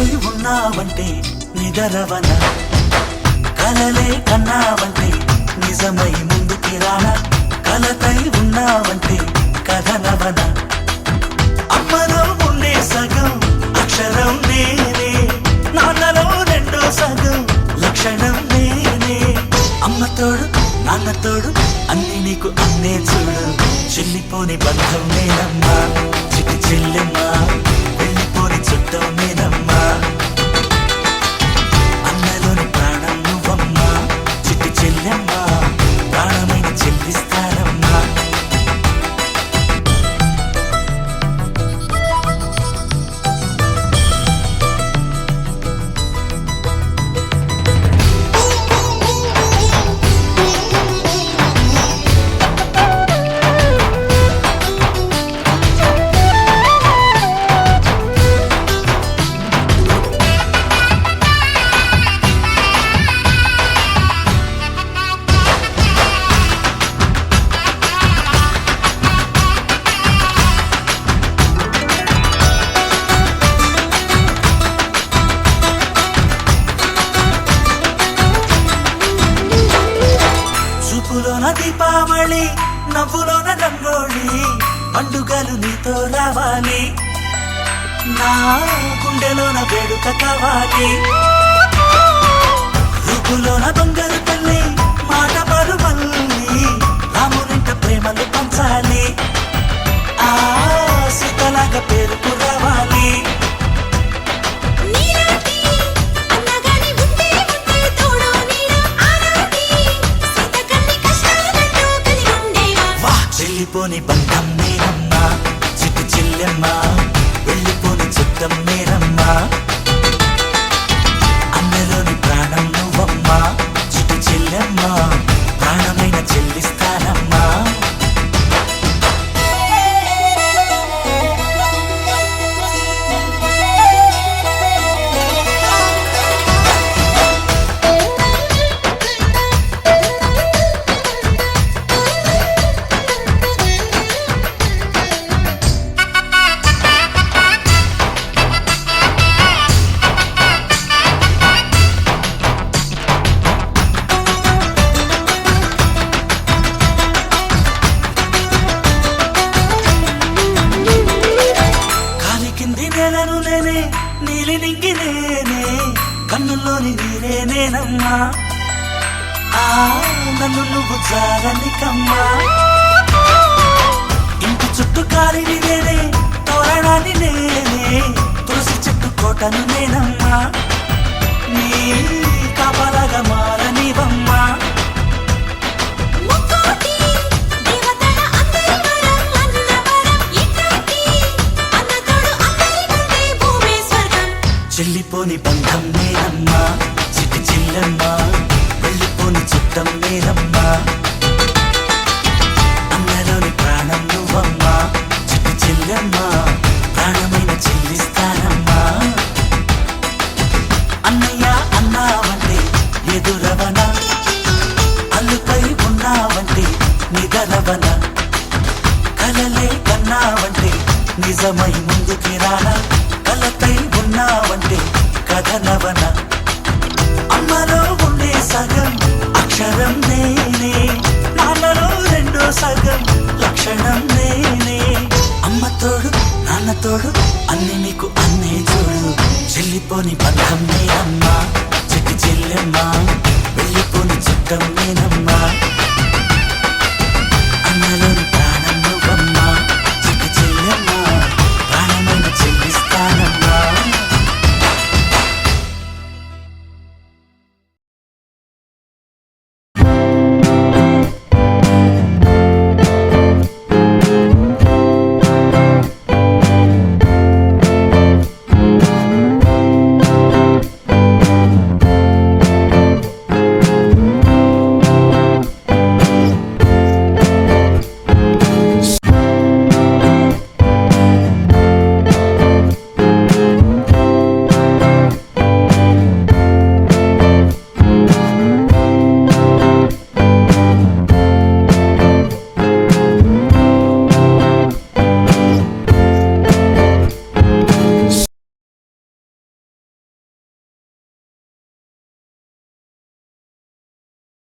కలతై ఉన్నావంటే నిదరవన, కలలే కన్నావంటే నిజమై ముందుకి రానా, కలతై ఉన్నావంటే కథనవన. అమ్మలో ఉండే సగం అక్షరం నేనే, నాన్నలో రెండో సగం లక్షణం నేనే. అమ్మ తోడు నాన్న తోడు అన్ని నీకు అన్నే చూడు, చెల్లిపోని బంధం నేనమ్మా చిట్టి చెల్లెమ్మా, వెళ్ళిపోని చుట్టం నేనమ్మా. అన్నలోని ప్రాణం నువ్వమ్మా చిట్టి చెల్లెమ్మా, ప్రాణమైన చెల్లిస్తానమ్మా. చూపులోన దీపావళి, నవ్వులోన రంగోళి, పండుగలు నీతో రావాలి, నా గుండెలోన వేడుక కావాలి. రూపులోన దొంగలు తల్లి, మాట పరుమల్లి, రామునింట ప్రేమలు పంచాలి, ఆ సీతలాగా పేరుకు రావాలి. వెళ్ళిపోని బంధం నేనమ్మా చిట్టి చెల్లెమ్మా, వెళ్ళిపోని చుట్టం నేనమ్మా. అన్నలోని ప్రాణం నువ్వమ్మా చిట్టి చెల్లెమ్మా, ప్రాణమైన చెల్లిస్తానమ్మా. నేలను నేనే నీలి నింగి నేనే, కన్నుల్లోని నీరే నేనమ్మా, ఆ నన్ను నువ్వు జారనికమ్మా. ఇంటి చుట్టూ కాలిని నేనే, తోరణాన్ని నేనే, తులసి చెట్టు కోటను నేనమ్మా, నీ కాపలాగా మారనివమ్మా. చెల్లిపోని బంధం నేనమ్మా చిట్టి చెల్లెమ్మా, వెళ్ళిపోని చుట్టం నేనమ్మా. అన్నలోని ప్రాణం నువ్వమ్మా చిట్టి చెల్లెమ్మా, ప్రాణమైన చెల్లిస్తానమ్మా. అన్నయ్య అన్నావంటే ఎదురవన, అల్లుపై ఉన్నావంటే నిదరవన, కలలే కన్నావంటే నిజమై ముందుకి రానా, కలతై ఉన్నావంటే కథనవన. అమ్మలో ఉండే సగం అక్షరం నేనే, నాన్నలో రెండో సగం లక్షణం నేనే. అమ్మ తోడు నాన్న తోడు అన్ని నీకు అన్నే చూడు, చెల్లిపోని బంధం నేనమ్మా చిట్టి చెల్లెమ్మా, వెళ్ళిపోని చుట్టం నేనమ్మా.